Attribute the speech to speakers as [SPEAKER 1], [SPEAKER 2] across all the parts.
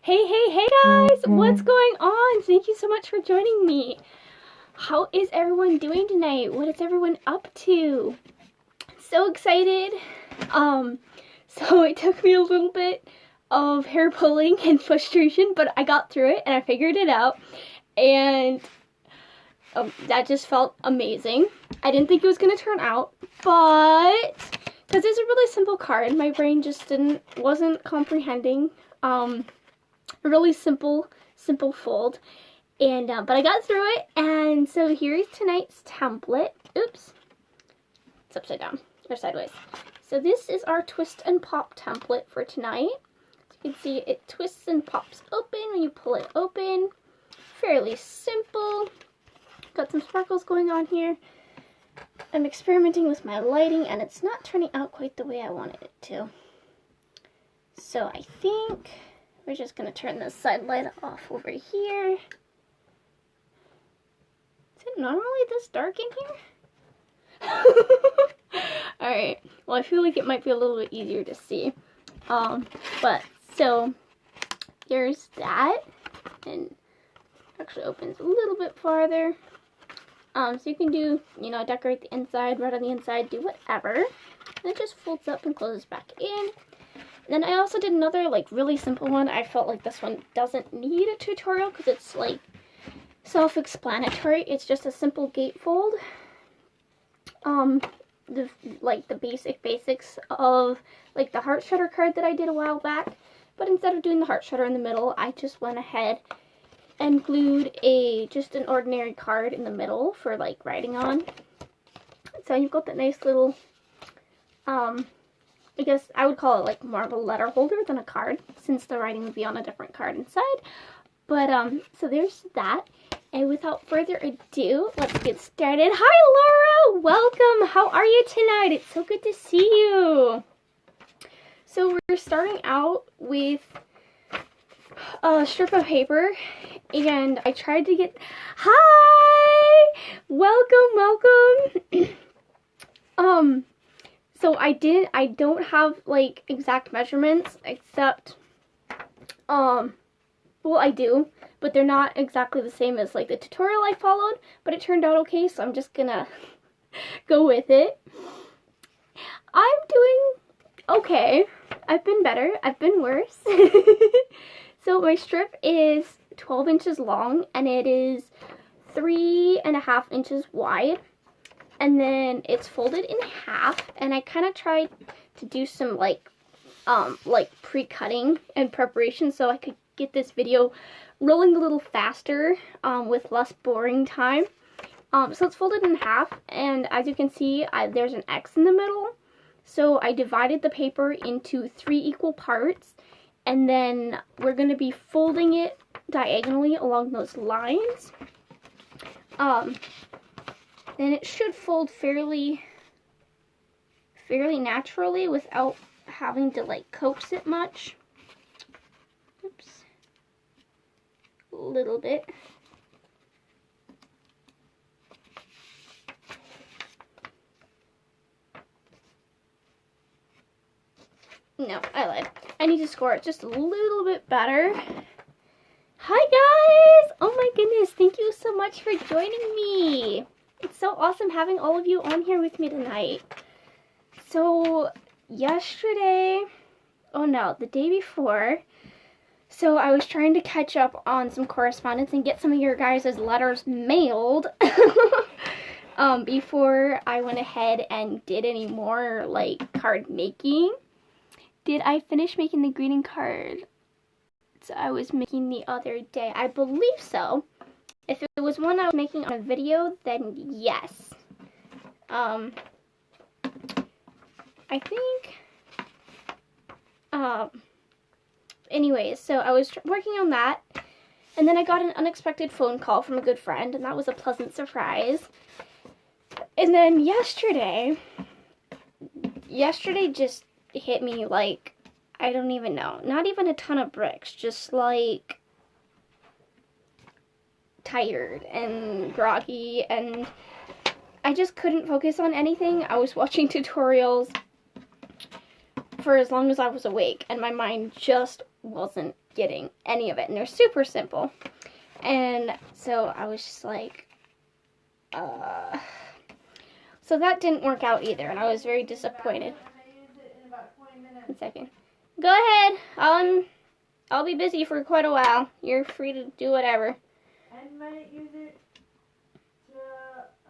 [SPEAKER 1] Hey guys! What's going on? Thank you so much for joining me. How is everyone doing tonight? What is everyone up to? So excited. So it took me a little bit of hair pulling and frustration, but I got through it and I figured it out. And that just felt amazing. I didn't think it was going to turn out, but because it's a really simple card, my brain just wasn't comprehending. A really simple fold, and but I got through it, and so here's tonight's template. Oops, it's upside down or sideways. So this is our twist and pop template for tonight. As you can see, it twists and pops open when you pull it open. Fairly simple. Got some sparkles going on here. I'm experimenting with my lighting, and it's not turning out quite the way I wanted it to. So I think we're just going to turn this side light off over here. Is it normally this dark in here? Alright, well I feel like it might be a little bit easier to see. But, so, here's that. And actually opens a little bit farther. So you can do, decorate the inside, write on the inside, do whatever. And it just folds up and closes back in. Then I also did another, really simple one. I felt like this one doesn't need a tutorial because it's, self-explanatory. It's just a simple gatefold. The basics of, the heart shutter card that I did a while back. But instead of doing the heart shutter in the middle, I just went ahead and glued just an ordinary card in the middle for, writing on. So you've got that nice little, I guess I would call it more of a letter holder than a card, since the writing would be on a different card inside. But, so there's that. And without further ado, let's get started. Hi, Laura! Welcome! How are you tonight? It's so good to see you. So we're starting out with a strip of paper, and I tried to get... Hi! Welcome! So I don't have, exact measurements, except, well, I do, but they're not exactly the same as, the tutorial I followed, but it turned out okay, so I'm just gonna go with it. I'm doing okay. I've been better. I've been worse. So my strip is 12 inches long, and it is 3.5 inches wide. And then it's folded in half, and I kind of tried to do some, pre-cutting and preparation so I could get this video rolling a little faster, with less boring time. So it's folded in half, and as you can see, there's an X in the middle. So I divided the paper into 3 equal parts, and then we're going to be folding it diagonally along those lines. Then it should fold fairly naturally without having to coax it much. Oops. A little bit. No, I lied. I need to score it just a little bit better. Hi guys! Oh my goodness, thank you so much for joining me. It's so awesome having all of you on here with me tonight. So, yesterday, the day before, so I was trying to catch up on some correspondence and get some of your guys' letters mailed before I went ahead and did any more, card making. Did I finish making the greeting card? So I was making the other day. I believe so. If it was one I was making on a video, then yes. I think, anyways, so I was working on that, and then I got an unexpected phone call from a good friend, and that was a pleasant surprise. And then yesterday just hit me I don't even know, not even a ton of bricks, just tired and groggy, and I just couldn't focus on anything. I was watching tutorials for as long as I was awake, and my mind just wasn't getting any of it, and they're super simple. And so I was just like, so that didn't work out either, and I was very disappointed. 1 second. Go ahead. I'll be busy for quite a while. You're free to do whatever.
[SPEAKER 2] I might use it to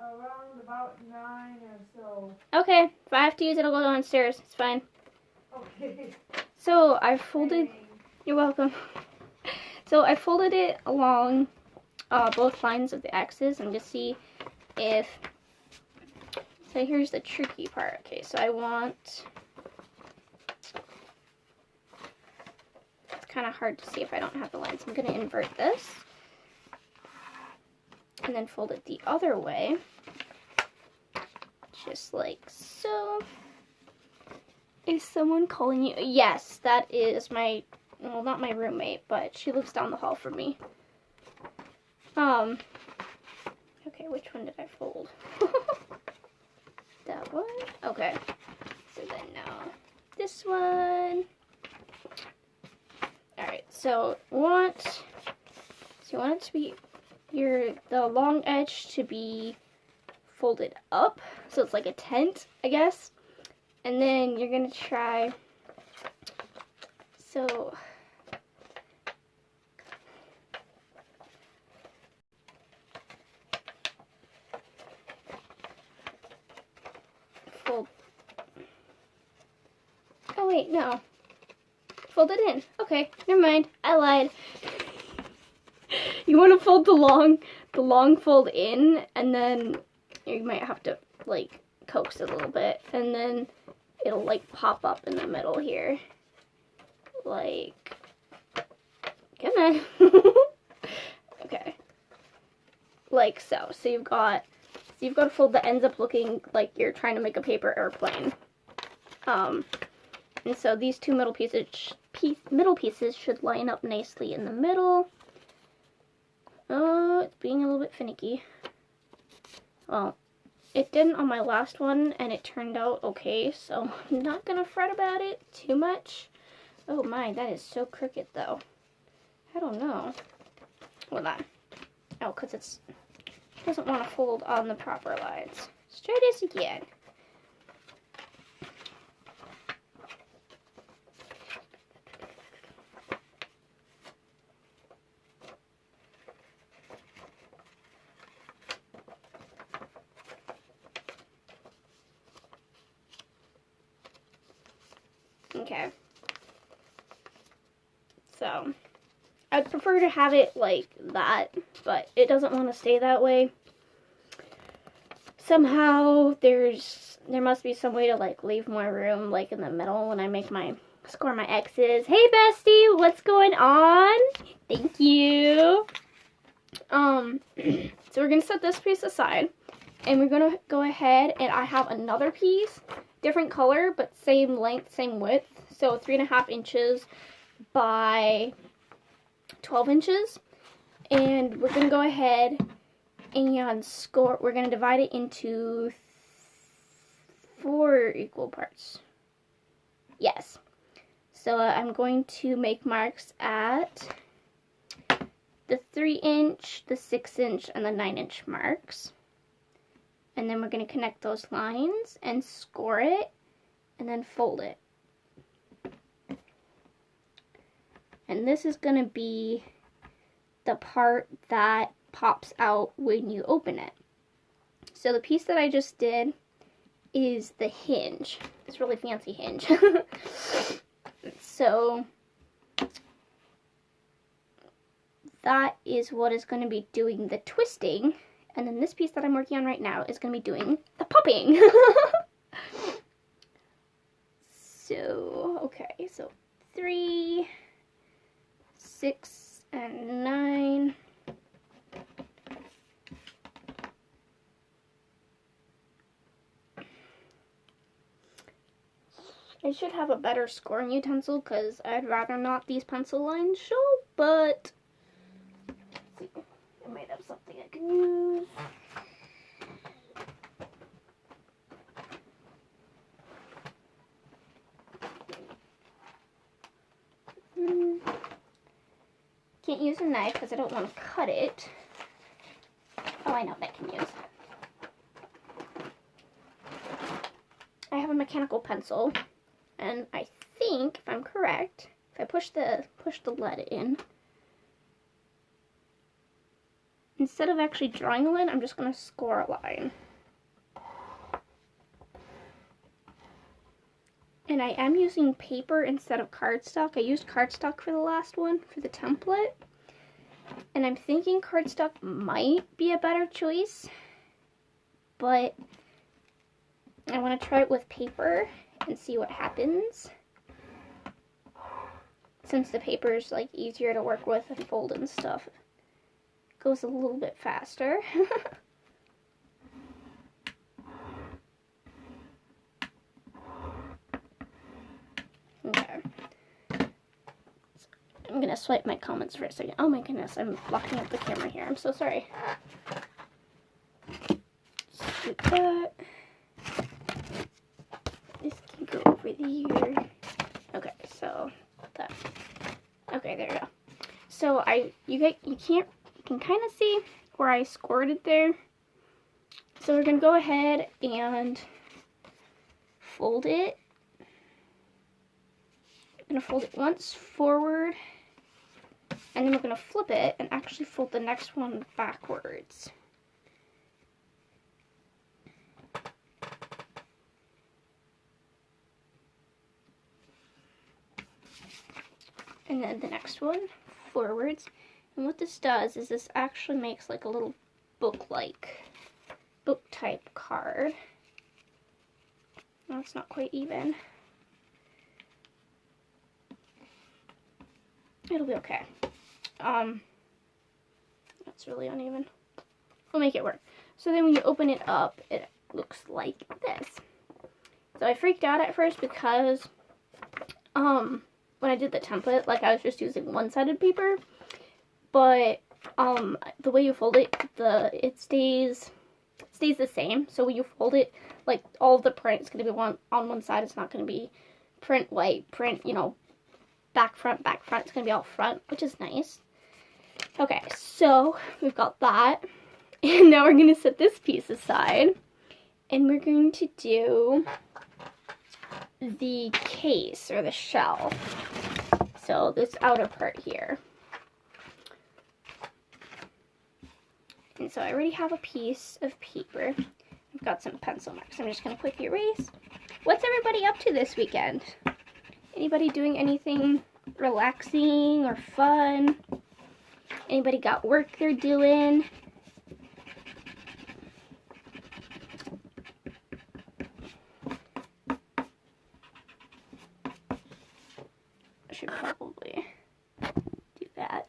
[SPEAKER 2] around about 9 or so.
[SPEAKER 1] Okay. If I have to use it, I'll go downstairs. It's fine.
[SPEAKER 2] Okay.
[SPEAKER 1] So I folded. You're welcome. So I folded it along both lines of the X's and just see if. So here's the tricky part. Okay, so I want. It's kind of hard to see if I don't have the lines. I'm going to invert this and then fold it the other way, just like so. Is someone calling you? Yes, that is my, well, not my roommate, but she lives down the hall from me. Okay, which one did I fold? That one? Okay. So then now this one. Alright, so you want it to be the long edge to be folded up, so it's like a tent, I guess. And then you're gonna try, so fold, oh wait, no, fold it in. Okay, never mind, I lied. You want to fold the long fold in, and then you might have to like coax it a little bit, and then it'll like pop up in the middle here, like, come on. Okay, like so. So you've got a fold that ends up looking like you're trying to make a paper airplane. And so these two middle pieces should line up nicely in the middle. Oh, it's being a little bit finicky. Well, it didn't on my last one, and it turned out okay, so I'm not gonna fret about it too much. Oh my, that is so crooked though. I don't know. Hold on. Oh, because it doesn't want to fold on the proper lines. Let's try this again. Okay. So, I'd prefer to have it like that, but it doesn't want to stay that way. Somehow, there must be some way to like leave more room like in the middle when I score my X's. Hey bestie, what's going on? Thank you. So we're gonna set this piece aside, and we're gonna go ahead, and I have another piece, different color, but same length, same width, so 3.5 inches by 12 inches, and we're gonna go ahead and we're gonna divide it into 4 equal parts. Yes. So I'm going to make marks at the 3-inch, the 6-inch, and the 9-inch marks. And then we're going to connect those lines and score it and then fold it. And this is going to be the part that pops out when you open it. So the piece that I just did is the hinge. This really fancy hinge. So that is what is going to be doing the twisting. And then this piece that I'm working on right now is going to be doing the popping. So, okay, so 3, 6, and 9. I should have a better scoring utensil because I'd rather not these pencil lines show, but let's see. I might have something I can use. Can't use a knife because I don't want to cut it. Oh, I know what I can use. I have a mechanical pencil, and I think, if I'm correct, if I push the lead in, instead of actually drawing a line, I'm just going to score a line. And I am using paper instead of cardstock. I used cardstock for the last one, for the template. And I'm thinking cardstock might be a better choice, but I want to try it with paper and see what happens. Since the paper is like easier to work with and fold and stuff, it goes a little bit faster. Okay. I'm gonna swipe my comments for a second. Oh my goodness, I'm blocking up the camera here. I'm so sorry. Scoot that. This can go over here. Okay, so that. Okay, there we go. So you can kind of see where I scored it there. So we're gonna go ahead and fold it. I'm gonna fold it once forward, and then we're gonna flip it and actually fold the next one backwards. And then the next one forwards. And what this does is this actually makes like a little book type card. No, it's not quite even. It'll be okay. That's really uneven. We'll make it work. So then when you open it up, it looks like this. So I freaked out at first because when I did the template, like I was just using one-sided paper, but the way you fold it, it stays the same. So when you fold it, like all of the print is going to be on one side. It's not going to be print white, print, you know, back front. It's going to be all front, which is nice. Okay, so we've got that. And now we're going to set this piece aside. And we're going to do the case or the shell. So this outer part here. And so I already have a piece of paper. I've got some pencil marks. I'm just going to quickly erase. What's everybody up to this weekend? Anybody doing anything relaxing or fun? Anybody got work they're doing? I should probably do that.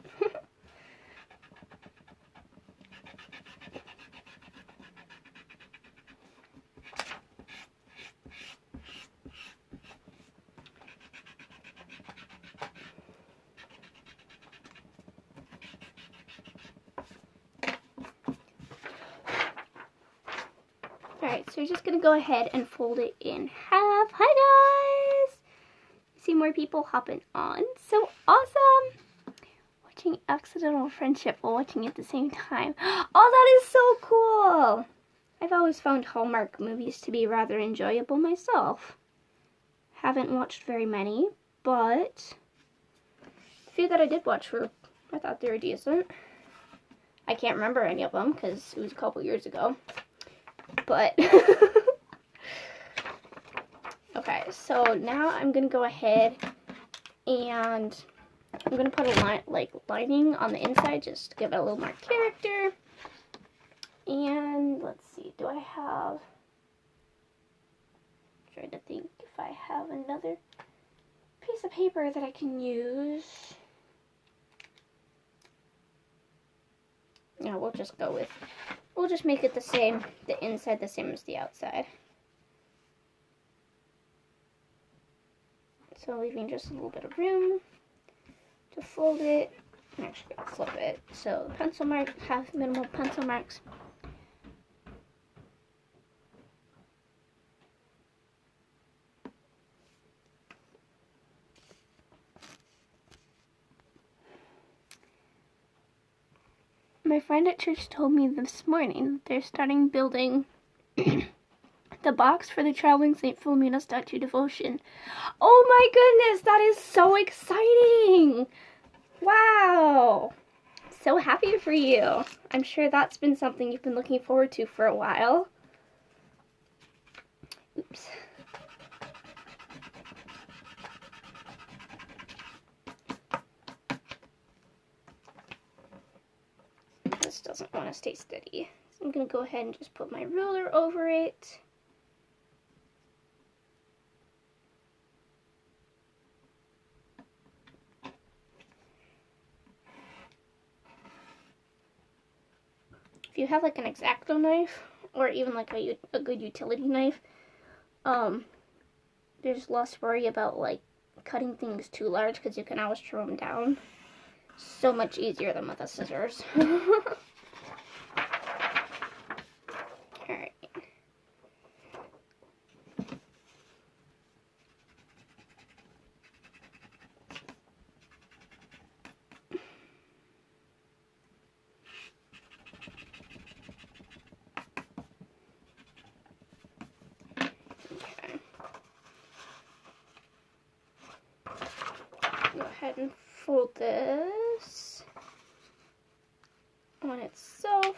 [SPEAKER 1] Alright, so we're just going to go ahead and fold it in half. Hi guys! See more people hopping on. So awesome! Watching Accidental Friendship while watching at the same time. Oh, that is so cool! I've always found Hallmark movies to be rather enjoyable myself. Haven't watched very many, but a few that I did watch I thought they were decent. I can't remember any of them because it was a couple years ago. But okay, so now I'm gonna go ahead and I'm gonna put a lining on the inside just to give it a little more character. And let's see, do I have? I'm trying to think if I have another piece of paper that I can use. No, we'll just go with. We'll just make it the same, the inside the same as the outside. So leaving just a little bit of room to fold it. I'm actually going to flip it. So the pencil mark, have minimal pencil marks. My friend at church told me this morning that they're starting building the box for the Traveling St. Philomena statue devotion. Oh my goodness, that is so exciting! Wow! So happy for you. I'm sure that's been something you've been looking forward to for a while. Oops. This doesn't want to stay steady. So I'm going to go ahead and just put my ruler over it. If you have like an X-Acto knife, or even like a good utility knife, there's less worry about like cutting things too large because you can always trim them down. So much easier than with the scissors. Alright. Go ahead and fold this on itself,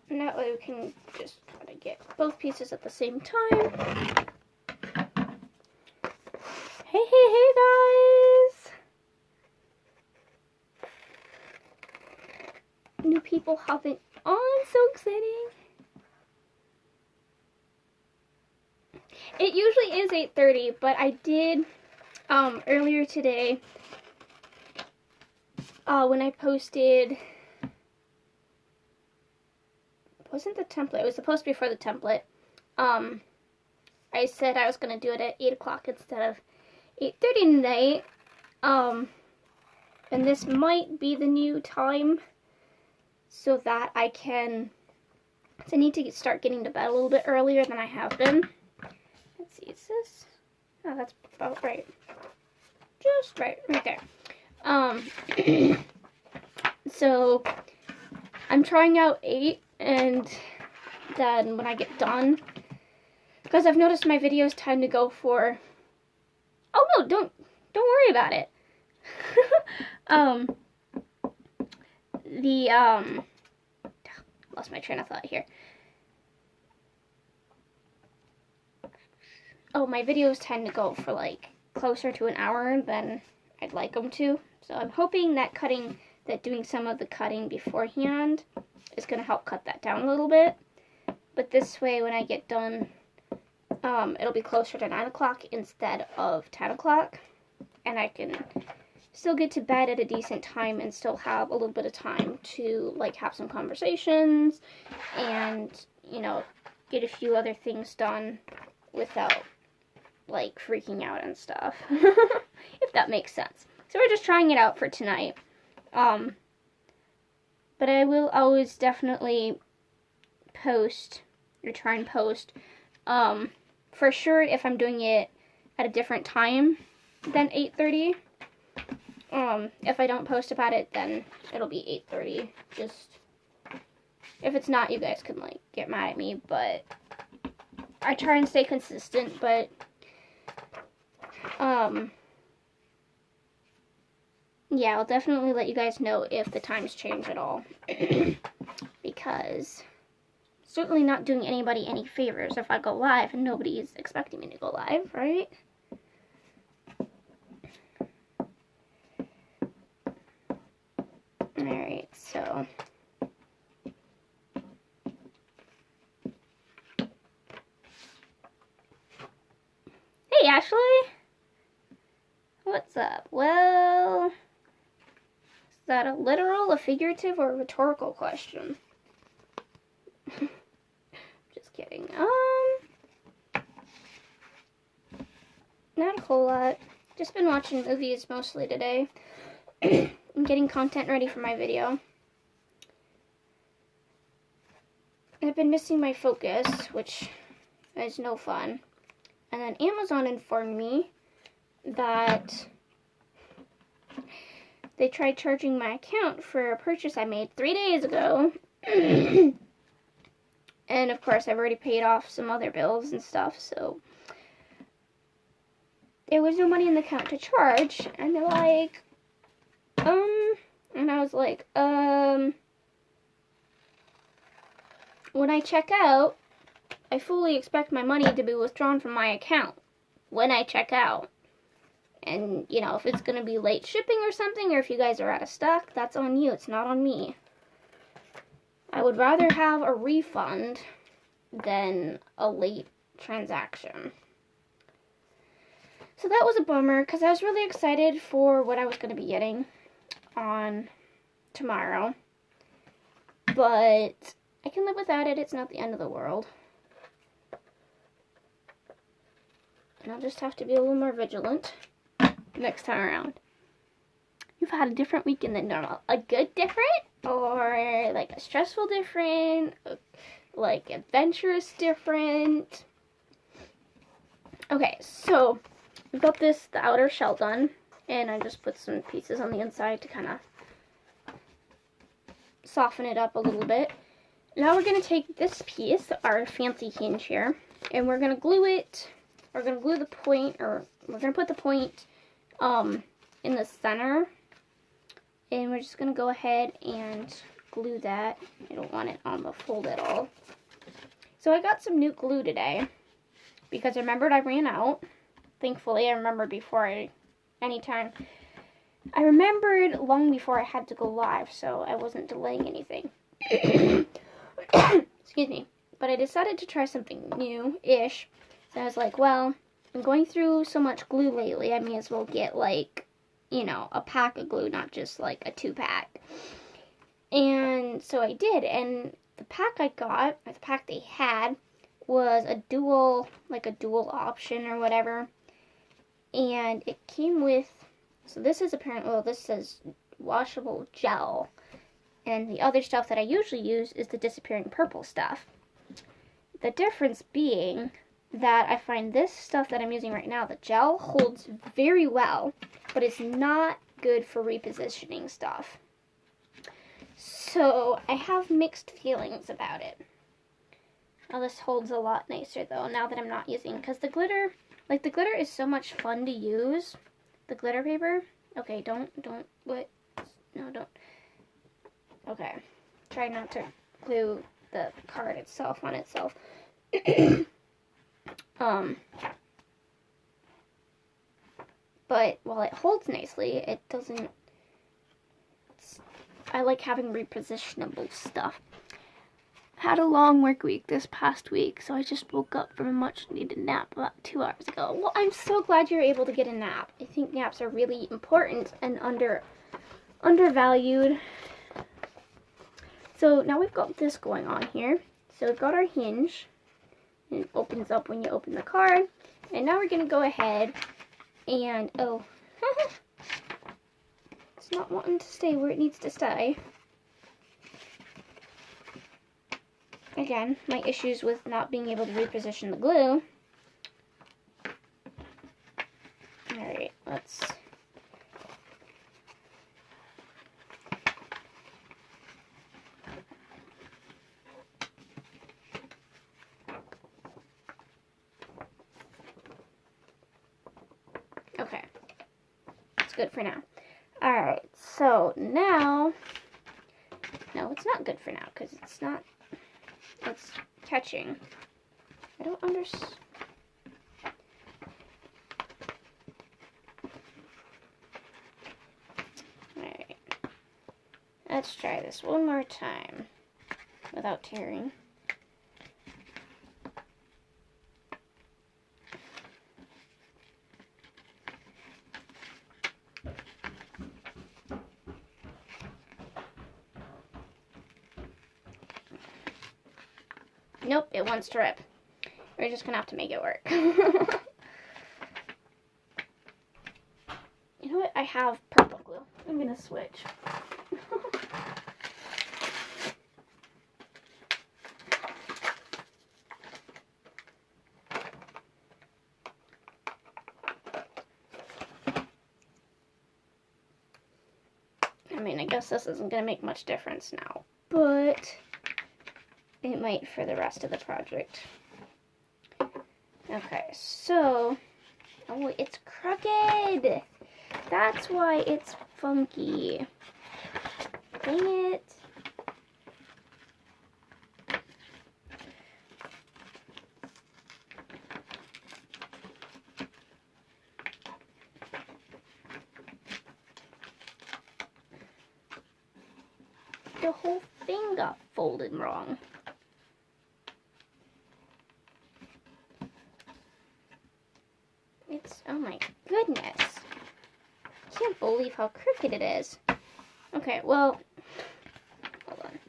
[SPEAKER 1] and that way we can just kind of get both pieces at the same time. Hey guys! New people hopping on, so exciting! It usually is 8:30, but I did earlier today, when I posted, wasn't the template, it was supposed to be for the template, I said I was going to do it at 8 o'clock instead of 8:30 tonight, and this might be the new time, so that I can, because I need to start getting to bed a little bit earlier than I have been. Let's see, is this? Oh, that's about right. Just right there. So I'm trying out 8, and then when I get done, because I've noticed my videos tend to go for, oh no, don't worry about it. Lost my train of thought here. Oh, my videos tend to go for like closer to an hour than I'd like them to. So I'm hoping that doing some of the cutting beforehand is going to help cut that down a little bit. But this way, when I get done, it'll be closer to 9 o'clock instead of 10 o'clock. And I can still get to bed at a decent time and still have a little bit of time to like have some conversations and, you know, get a few other things done without like freaking out and stuff. If that makes sense. So we're just trying it out for tonight. But I will always definitely post, or try and post, for sure if I'm doing it at a different time than 8:30. If I don't post about it, then it'll be 8:30. Just, if it's not, you guys can like get mad at me, but I try and stay consistent, but yeah, I'll definitely let you guys know if the times change at all. Because certainly not doing anybody any favors if I go live and nobody is expecting me to go live, right? Alright, so hey Ashley! What's up? Well, is that a literal, a figurative, or a rhetorical question? Just kidding. Not a whole lot. Just been watching movies mostly today. I'm getting content ready for my video. I've been missing my focus, which is no fun. And then Amazon informed me that they tried charging my account for a purchase I made 3 days ago. And of course, I've already paid off some other bills and stuff, so there was no money in the account to charge. And they're like, and I was like, when I check out, I fully expect my money to be withdrawn from my account when I check out. And, you know, if it's going to be late shipping or something, or if you guys are out of stock, that's on you. It's not on me. I would rather have a refund than a late transaction. So that was a bummer, because I was really excited for what I was going to be getting on tomorrow. But I can live without it. It's not the end of the world. And I'll just have to be a little more vigilant next time around. You've had a different weekend than normal. A good different? Or like a stressful different? Like adventurous different? Okay, so I've got the outer shell done. And I just put some pieces on the inside to kind of soften it up a little bit. Now we're going to take this piece, our fancy hinge here, and we're going to glue it. We're going to glue the point, or we're going to put the point in the center. And we're just going to go ahead and glue that. I don't want it on the fold at all. So I got some new glue today because I remembered I ran out. Thankfully, I remembered before anytime. I remembered long before I had to go live, so I wasn't delaying anything. Excuse me. But I decided to try something new-ish. So I was like, well, I'm going through so much glue lately, I may as well get, like, you know, a pack of glue, not just, like, a 2-pack. And so I did, and the pack I got, or the pack they had, was a dual option or whatever. And it came with, so this is apparently, well, this says washable gel. And the other stuff that I usually use is the disappearing purple stuff. The difference being that I find this stuff that I'm using right now, the gel, holds very well, but it's not good for repositioning stuff. So I have mixed feelings about it. Now this holds a lot nicer though, now that I'm not using, because the glitter is so much fun to use. The glitter paper. Okay, don't, what? No, don't. Okay. Try not to glue the card itself on itself. But while it holds nicely, it doesn't, I like having repositionable stuff. Had a long work week this past week, so I just woke up from a much needed nap about 2 hours ago. Well, I'm so glad you're able to get a nap. I think naps are really important and undervalued. So now we've got this going on here. So we've got our hinge. And it opens up when you open the card. And now we're going to go ahead and, oh, it's not wanting to stay where it needs to stay. Again, my issues with not being able to reposition the glue. Alright, let's... Okay. It's good for now. Alright, so now... No, it's not good for now, because it's not... It's catching. I don't understand. Alright. Let's try this one more time without tearing. Nope, it wants to rip. We're just gonna have to make it work. You know what? I have purple glue. I'm gonna switch. mean, I guess this isn't going to make much difference now, but it might for the rest of the project. Okay, so, oh, it's crooked. That's why it's funky. Dang it. The whole thing got folded wrong. It's, oh my goodness. I can't believe how crooked it is. Okay, well, hold on.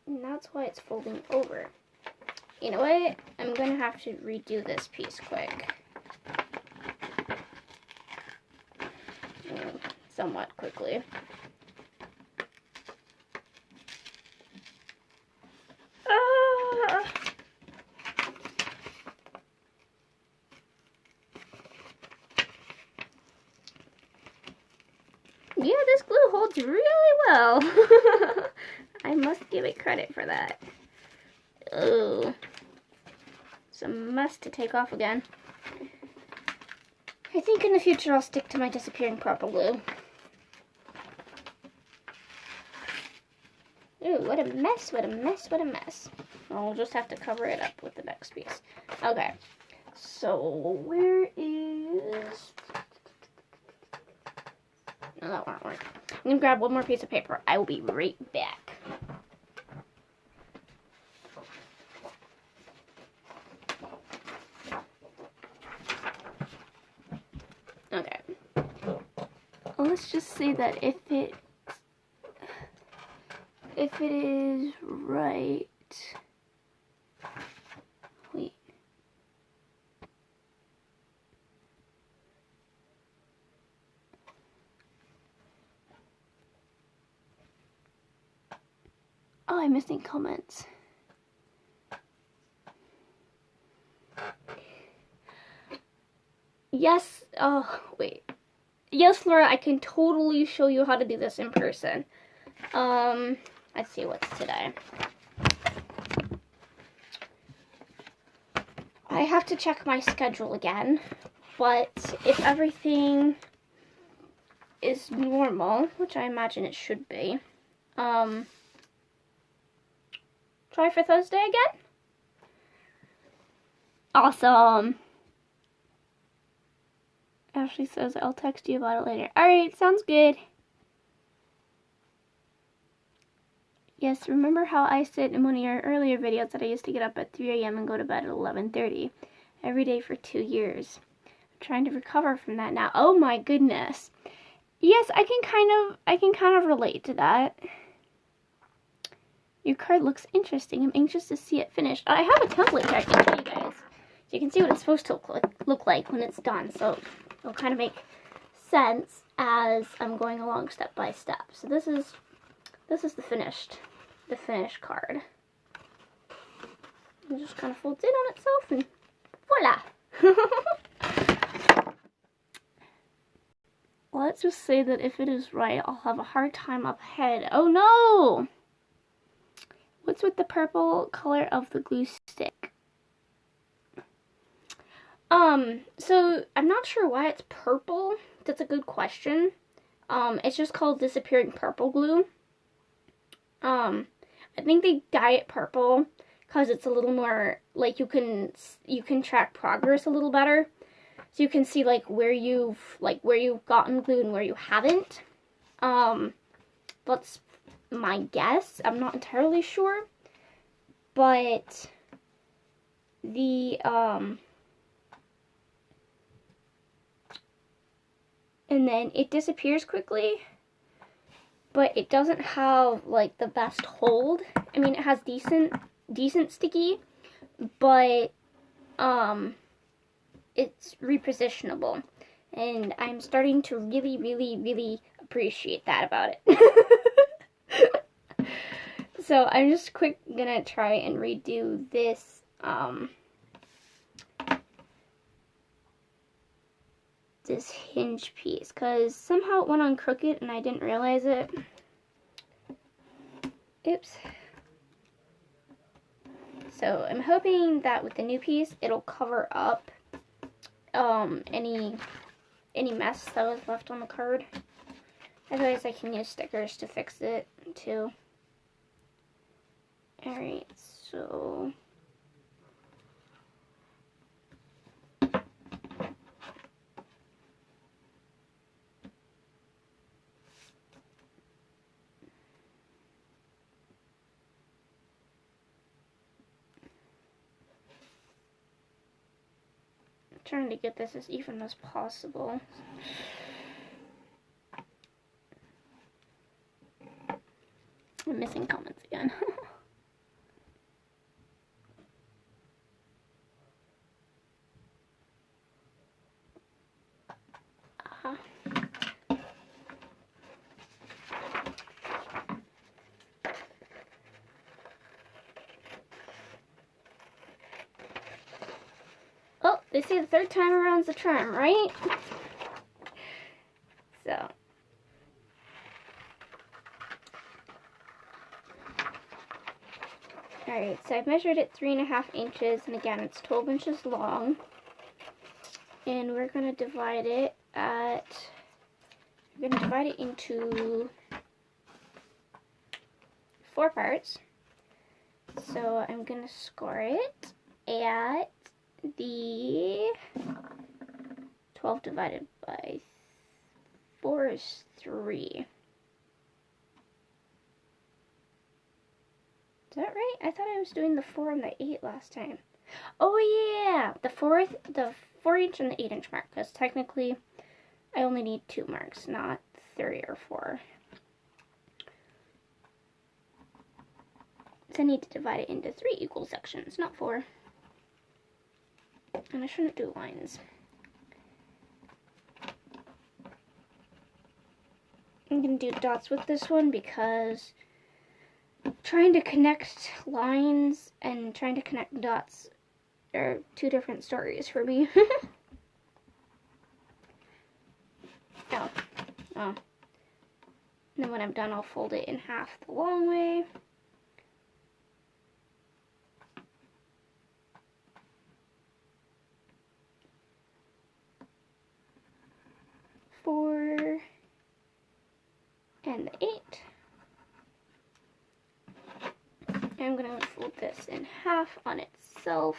[SPEAKER 1] And that's why it's folding over. You know what? I'm gonna have to redo this piece quick. Somewhat quickly. Yeah, this glue holds really well. I must give it credit for that. Oh, it's a mess to take off again. I think in the future I'll stick to my disappearing purple glue. Ooh, what a mess, what a mess, what a mess. I'll just have to cover it up with the next piece. Okay, so where is... No, that won't work. I'm gonna grab one more piece of paper. I will be right back. Okay. Let's just say that if it is right. Wait. Oh, I'm missing comments. Yes, oh, wait. Yes, Laura, I can totally show you how to do this in person. Let's see what's today. I have to check my schedule again, but if everything is normal, which I imagine it should be, try for Thursday again? Awesome. Ashley says, I'll text you about it later. Alright, sounds good. Yes, remember how I said in one of your earlier videos that I used to get up at 3 a.m. and go to bed at 11:30 every day for 2 years. I'm trying to recover from that now. Oh my goodness. Yes, I can kind of relate to that. Your card looks interesting. I'm anxious to see it finished. I have a template here I can show you guys. So you can see what it's supposed to look like when it's done. So it'll kind of make sense as I'm going along step by step. So this is the finished card. It just kind of folds in on itself and voila. Let's just say that if it is right, I'll have a hard time up ahead. Oh no! What's with the purple color of the glue stick? So I'm not sure why it's purple. That's a good question. It's just called Disappearing Purple Glue. I think they dye it purple because it's a little more, like, you can track progress a little better. So you can see, like, where you've gotten glue and where you haven't. That's my guess. I'm not entirely sure. But the, and then it disappears quickly, but it doesn't have, like, the best hold. I mean, it has decent sticky, but, it's repositionable, and I'm starting to really, really, really appreciate that about it. So I'm just gonna try and redo this, this hinge piece because somehow it went on crooked and I didn't realize it. Oops. So I'm hoping that with the new piece it'll cover up any mess that was left on the card. Otherwise I can use stickers to fix it too. Alright, so trying to get this as even as possible. I'm missing comments again. Oh, they say the third time around's the charm, right? So. Alright, so I've measured it 3.5 inches, and again, it's 12 inches long. And we're going to divide it into 4 parts. So I'm going to score it at the 12 divided by 4 is 3. Is that right? I thought I was doing the 4 and the 8 last time. Oh yeah, the 4-inch and the 8-inch mark, because technically I only need 2 marks, not 3 or 4. So I need to divide it into 3 equal sections, not 4. And I shouldn't do lines. I'm going to do dots with this one because trying to connect lines and trying to connect dots are 2 different stories for me. Oh. And then when I'm done, I'll fold it in half the long way. Four and the 8. I'm going to fold this in half on itself.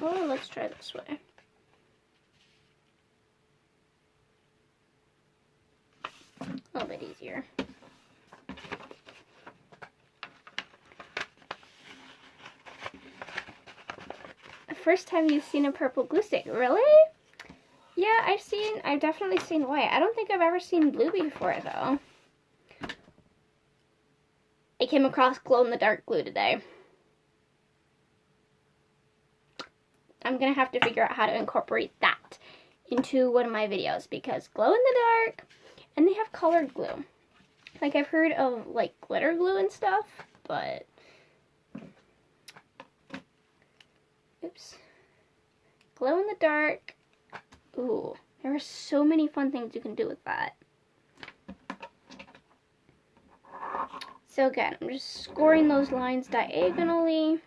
[SPEAKER 1] Oh, let's try this way. A little bit easier. First time you've seen a purple glue stick, really? Yeah, I've definitely seen white. I don't think I've ever seen blue before though. I came across glow-in-the-dark glue today. I'm gonna have to figure out how to incorporate that into one of my videos because glow-in-the-dark, and they have colored glue. Like I've heard of like glitter glue and stuff, but oops. Glow-in-the-dark. Ooh, there are so many fun things you can do with that. So again, I'm just scoring those lines diagonally.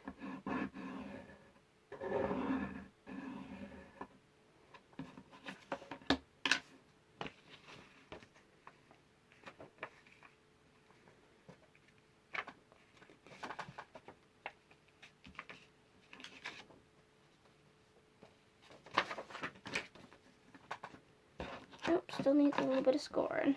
[SPEAKER 1] Oh, still needs a little bit of scoring.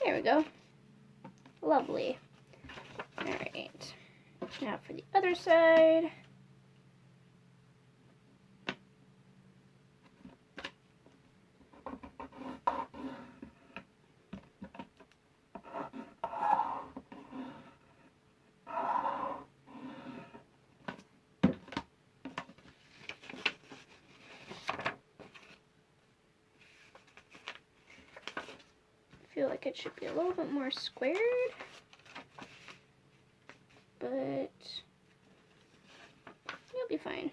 [SPEAKER 1] There we go. Lovely. Alright. Now for the other side. I feel like it should be a little bit more squared, but you'll be fine.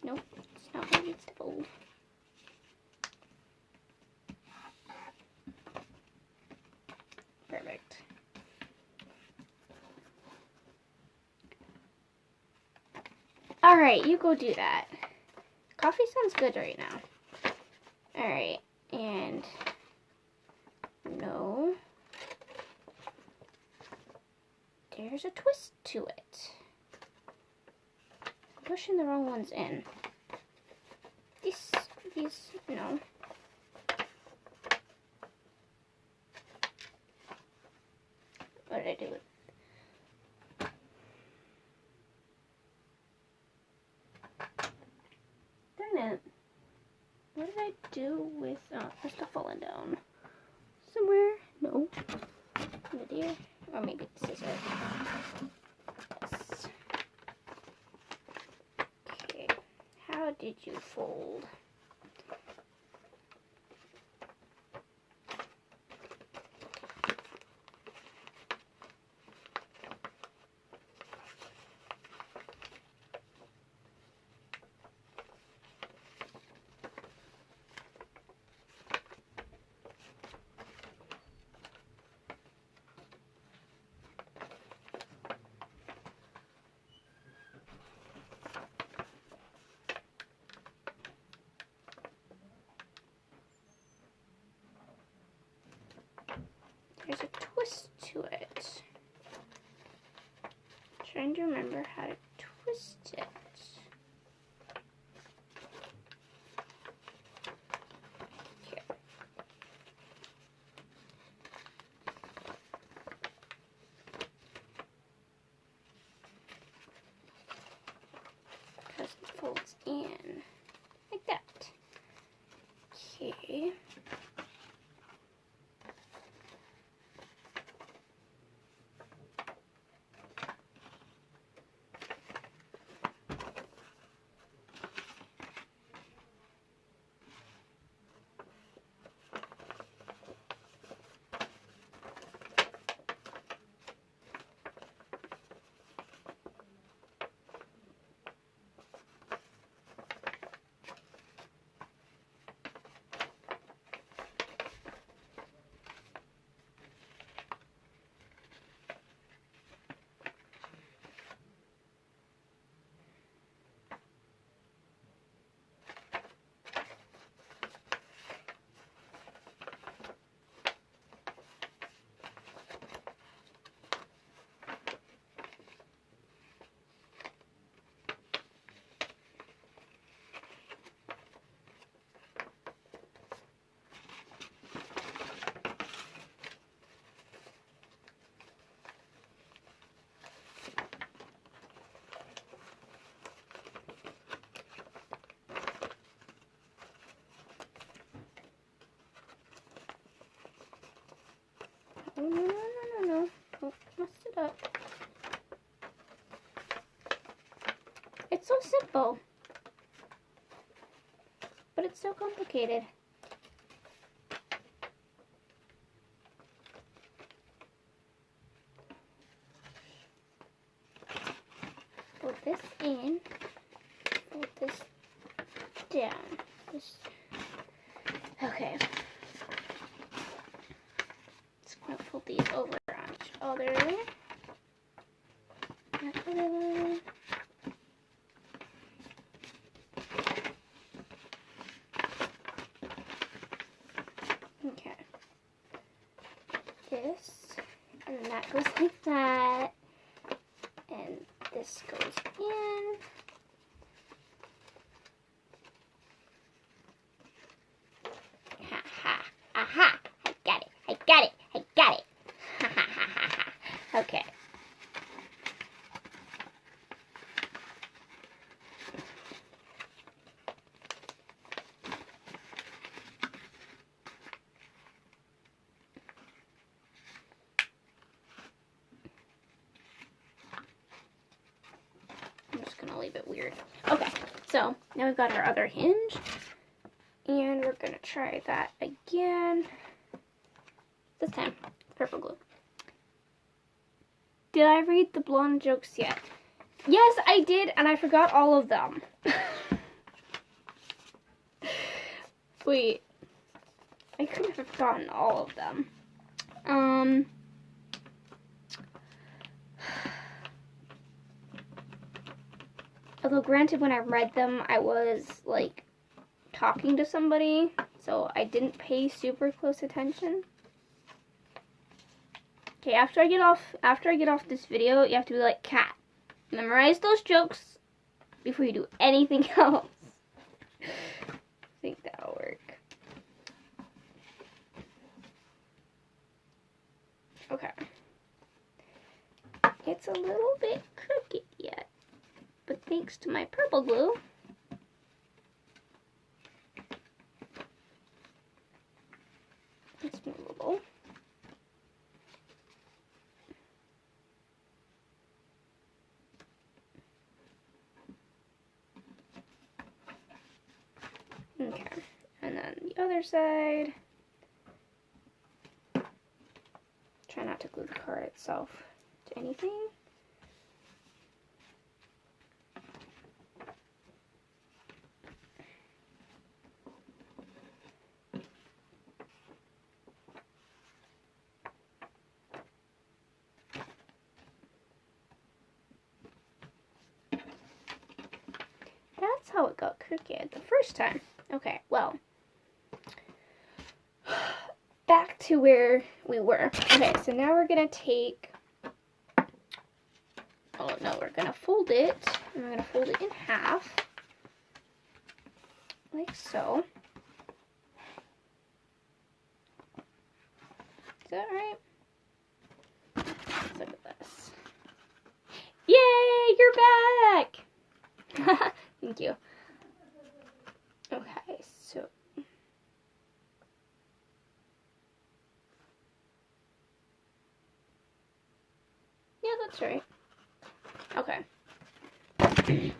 [SPEAKER 1] Nope, it's not what it needs to fold. Perfect. Alright, you go do that. Coffee sounds good right now. Alright, and no. There's a twist to it. I'm pushing the wrong ones in. These, no. What did I do? Darn it. What did I do with, oh, it must have fallen down. Somewhere? No. Right here? Or maybe this is it. Yes. Okay. How did you fold? There's a twist to it. Trying to remember how to twist it. Here. Because it folds in like that. Okay. Oh, no. Oh, messed it up. It's so simple. But it's so complicated. Fold this in. Fold this down. Okay. Just gonna fold these over on each other. Okay. This, and that goes like that. And this goes in. Ha ha. Aha. I got it. Ha ha ha. Okay. I'm just gonna leave it weird. Okay, so now we've got our other hinge, and we're gonna try that again. This time, purple glue. Did I read the blonde jokes yet? Yes, I did, and I forgot all of them. Wait, I couldn't have forgotten all of them. Although granted, when I read them, I was like talking to somebody, so I didn't pay super close attention. Okay, after I get off this video, you have to be like, Kat, memorize those jokes before you do anything else. I think that'll work. Okay. It's a little bit crooked yet, but thanks to my purple glue, it's movable. Okay, and then the other side. Try not to glue the card itself to anything. That's how it got crooked the first time. Okay, well, back to where we were. Okay, so now we're gonna take, oh no, we're gonna fold it, and we're gonna fold it in half, like so. Is that right? Let's look at this. Yay, you're back! Thank you. Okay, so yeah, that's right. Okay. I'm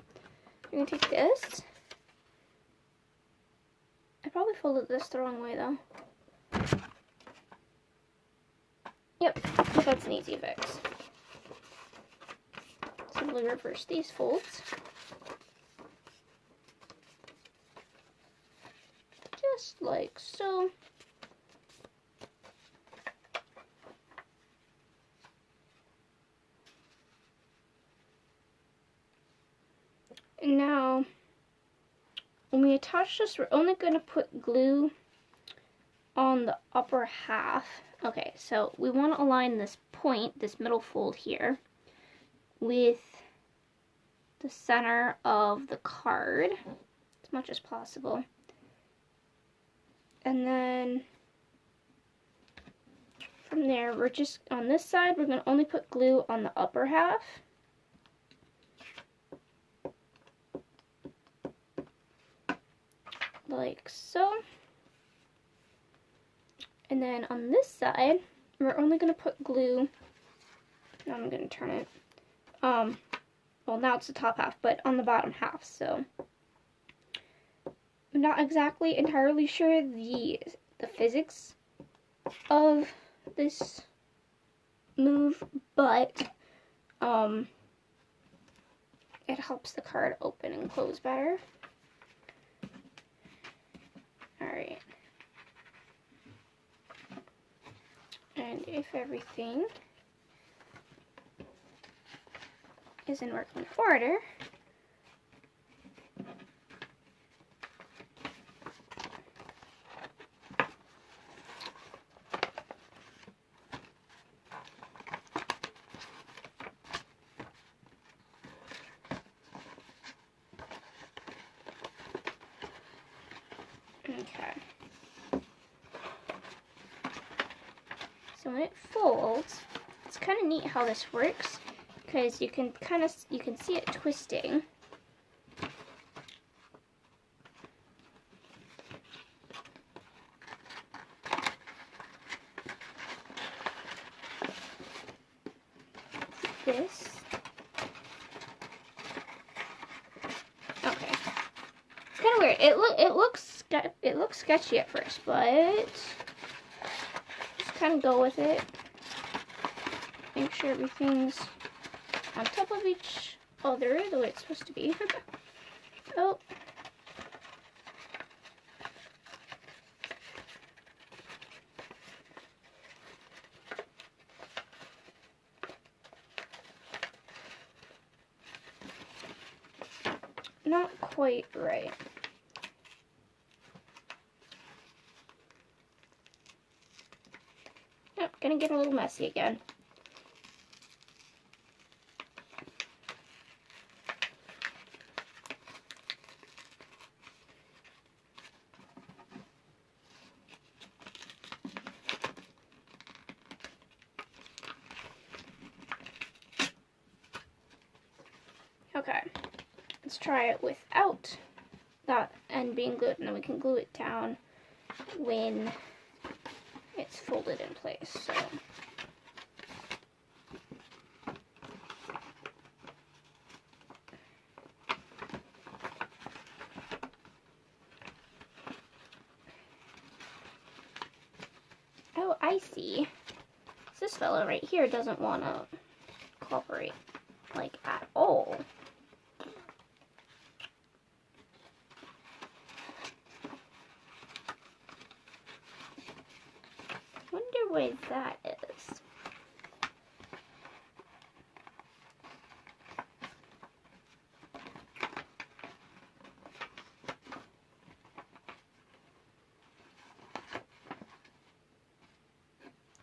[SPEAKER 1] gonna take this. I probably folded this the wrong way though. Yep, but that's an easy fix. Simply reverse these folds. Just like so. And now, when we attach this, we're only going to put glue on the upper half. Okay, so we want to align this point, this middle fold here, with the center of the card as much as possible. And then from there, we're just, on this side, we're going to only put glue on the upper half. Like so. And then on this side, we're only going to put glue, now I'm going to turn it, well now it's the top half, but on the bottom half, so I'm not exactly entirely sure the physics of this move, but it helps the card open and close better. Alright. And if everything is in working order, okay. So when it folds, it's kind of neat how this works, because you can see it twisting. This. Okay. It's kind of weird. It looks sketchy at first, but just kind of go with it. Make sure everything's on top of each other the way it's supposed to be. Oh. Not quite right. Yep, gonna get a little messy again. Okay, let's try it without that end being glued, and then we can glue it down when it's folded in place. So oh, I see. This fellow right here doesn't want to cooperate, like, at all. Wonder why that is.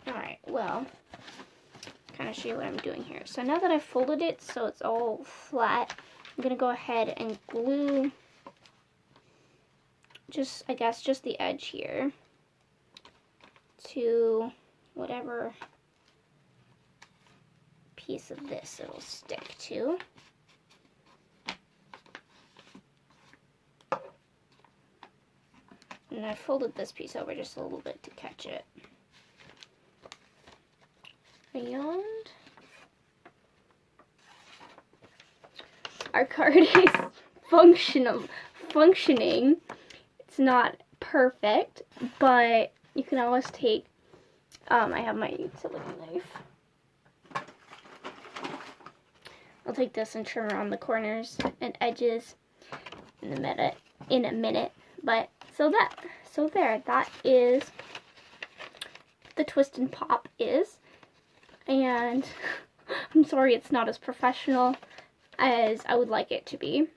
[SPEAKER 1] Alright, well, kind of show you what I'm doing here. So now that I've folded it so it's all flat, I'm going to go ahead and glue just, I guess, just the edge here to whatever piece of this it'll stick to. And I folded this piece over just a little bit to catch it. And our card is functioning. It's not perfect, but you can always take, I have my utility knife. I'll take this and trim around the corners and edges in a minute. But so there, that is the Twist and Pop is. And I'm sorry it's not as professional as I would like it to be.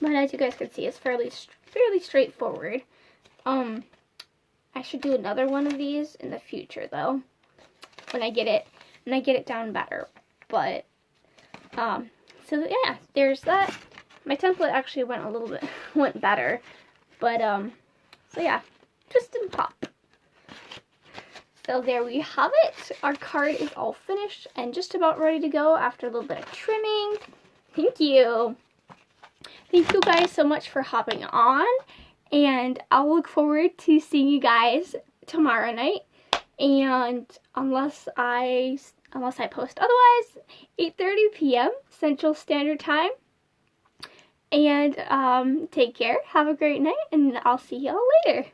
[SPEAKER 1] But as you guys can see, it's fairly straightforward. I should do another one of these in the future though, when I get it down better. But so yeah, there's that. My template actually went better. But so yeah, Twist and Pop. So there we have it. Our card is all finished and just about ready to go after a little bit of trimming. Thank you. Thank you guys so much for hopping on. And I'll look forward to seeing you guys tomorrow night. And unless I post otherwise, 8:30 p.m. Central Standard Time. And take care. Have a great night. And I'll see y'all later.